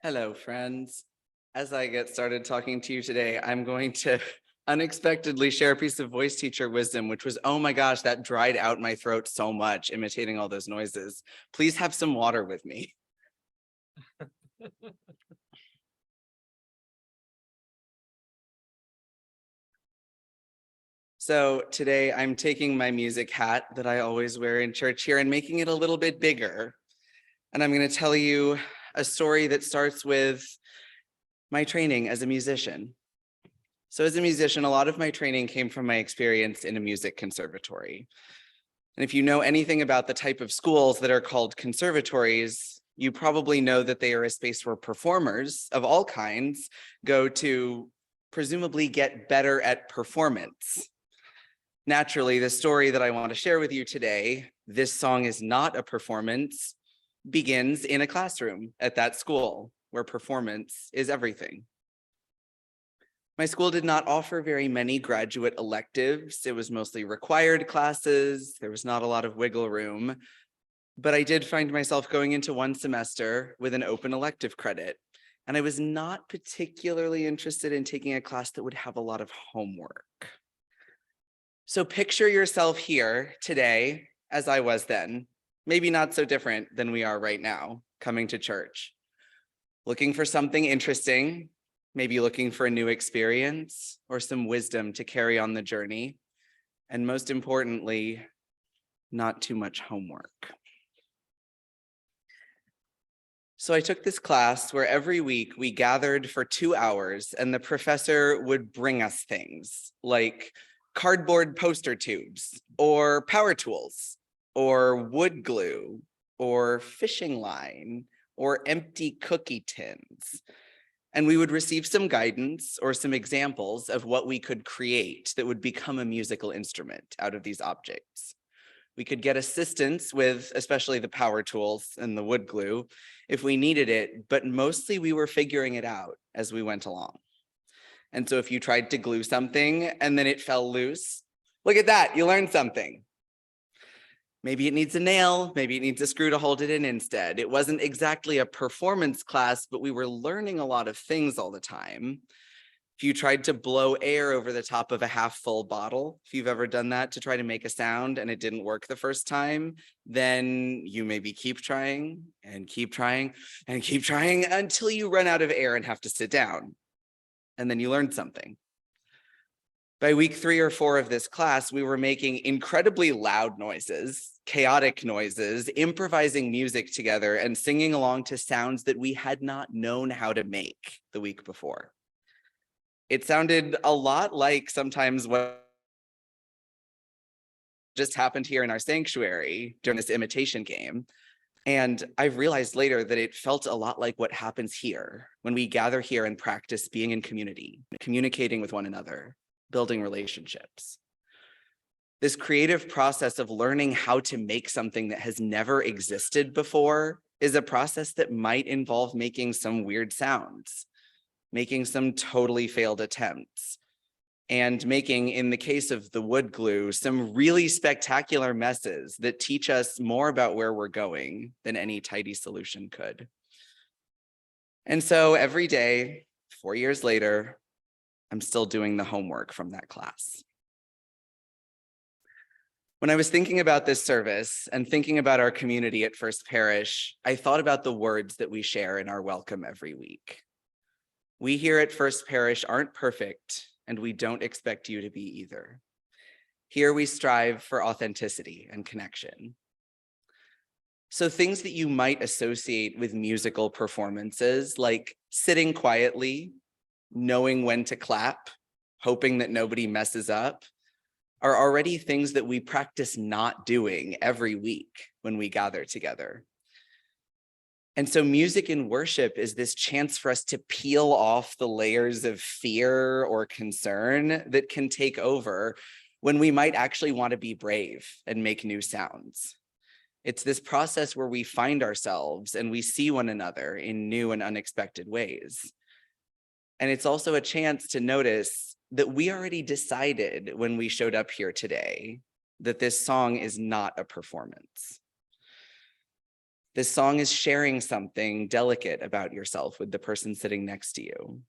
Hello, friends. As I get started talking to you today, I'm going to unexpectedly share a piece of voice teacher wisdom, which was, oh my gosh, that dried out my throat so much, imitating all those noises. Please have some water with me. So today I'm taking my music hat that I always wear in church here and making it a little bit bigger. And I'm going to tell you a story that starts with my training as a musician. So as a musician, a lot of my training came from my experience in a music conservatory. And if you know anything about the type of schools that are called conservatories, you probably know that they are a space where performers of all kinds go to presumably get better at performance. Naturally, the story that I want to share with you today, This Song Is Not a Performance, begins in a classroom at that school where performance is everything. My school did not offer very many graduate electives. It was mostly required classes. There was not a lot of wiggle room, but I did find myself going into one semester with an open elective credit. And I was not particularly interested in taking a class that would have a lot of homework. So picture yourself here today as I was then, maybe not so different than we are right now, coming to church, looking for something interesting, maybe looking for a new experience or some wisdom to carry on the journey. And most importantly, not too much homework. So I took this class where every week we gathered for 2 hours and the professor would bring us things like cardboard poster tubes or power tools or wood glue or fishing line or empty cookie tins. And we would receive some guidance or some examples of what we could create that would become a musical instrument out of these objects. We could get assistance with especially the power tools and the wood glue if we needed it, but mostly we were figuring it out as we went along. And so if you tried to glue something and then it fell loose, look at that, you learned something. Maybe it needs a nail, maybe it needs a screw to hold it in instead. It wasn't exactly a performance class, but we were learning a lot of things all the time. If you tried to blow air over the top of a half full bottle, if you've ever done that to try to make a sound and it didn't work the first time, then you maybe keep trying and keep trying and keep trying until you run out of air and have to sit down. And then you learned something. By week 3 or 4 of this class, we were making incredibly loud noises, chaotic noises, improvising music together and singing along to sounds that we had not known how to make the week before. It sounded a lot like sometimes what just happened here in our sanctuary during this imitation game. And I've realized later that it felt a lot like what happens here when we gather here and practice being in community, communicating with one another, building relationships. This creative process of learning how to make something that has never existed before is a process that might involve making some weird sounds, making some totally failed attempts, and making, in the case of the wood glue, some really spectacular messes that teach us more about where we're going than any tidy solution could. And so every day, 4 years later, I'm still doing the homework from that class. When I was thinking about this service and thinking about our community at First Parish, I thought about the words that we share in our welcome every week. We here at First Parish aren't perfect, and we don't expect you to be either. Here we strive for authenticity and connection. So things that you might associate with musical performances, like sitting quietly, knowing when to clap, hoping that nobody messes up, are already things that we practice not doing every week when we gather together. And so music in worship is this chance for us to peel off the layers of fear or concern that can take over when we might actually want to be brave and make new sounds. It's this process where we find ourselves and we see one another in new and unexpected ways. And it's also a chance to notice that we already decided when we showed up here today that this song is not a performance. This song is sharing something delicate about yourself with the person sitting next to you.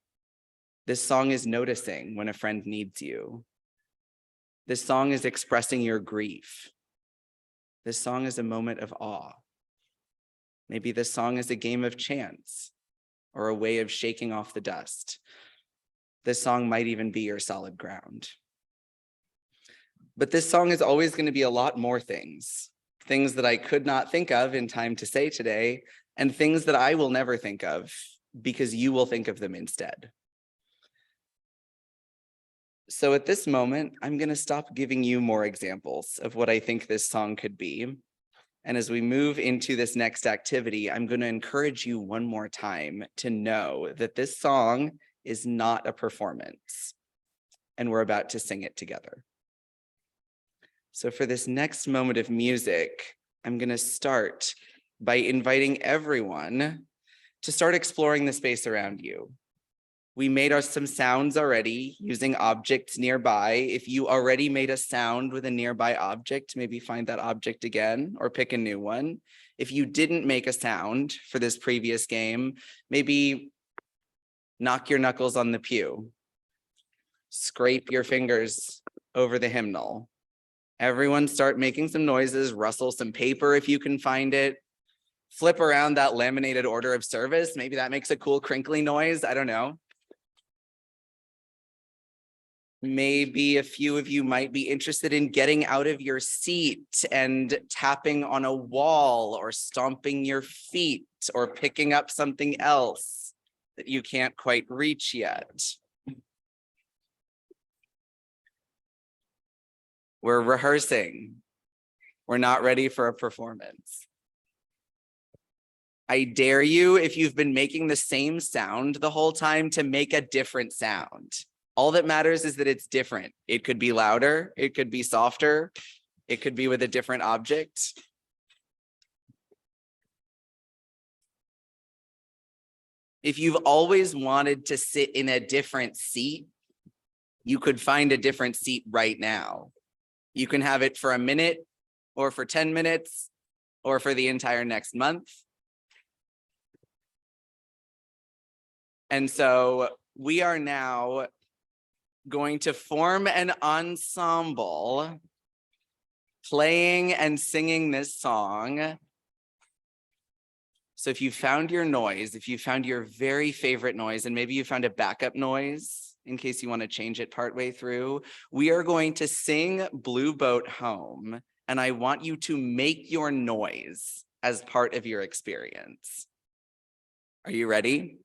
This song is noticing when a friend needs you. This song is expressing your grief. This song is a moment of awe. Maybe this song is a game of chance or a way of shaking off the dust. This song might even be your solid ground. But this song is always going to be a lot more things that I could not think of in time to say today, and things that I will never think of because you will think of them instead. So at this moment, I'm going to stop giving you more examples of what I think this song could be. And as we move into this next activity, I'm going to encourage you one more time to know that this song is not a performance, and we're about to sing it together. So for this next moment of music, I'm going to start by inviting everyone to start exploring the space around you. We made some sounds already using objects nearby. If you already made a sound with a nearby object, maybe find that object again or pick a new one. If you didn't make a sound for this previous game, maybe knock your knuckles on the pew, scrape your fingers over the hymnal. Everyone start making some noises, rustle some paper if you can find it. Flip around that laminated order of service. Maybe that makes a cool crinkly noise. I don't know. Maybe a few of you might be interested in getting out of your seat and tapping on a wall or stomping your feet or picking up something else that you can't quite reach yet. We're rehearsing. We're not ready for a performance. I dare you, if you've been making the same sound the whole time, to make a different sound. All that matters is that it's different. It could be louder, it could be softer, it could be with a different object. If you've always wanted to sit in a different seat, you could find a different seat right now. You can have it for a minute or for 10 minutes or for the entire next month. And so we are now going to form an ensemble playing and singing this song. So if you found your noise, if you found your very favorite noise, and maybe you found a backup noise in case you want to change it partway through, we are going to sing Blue Boat Home, and I want you to make your noise as part of your experience. Are you ready?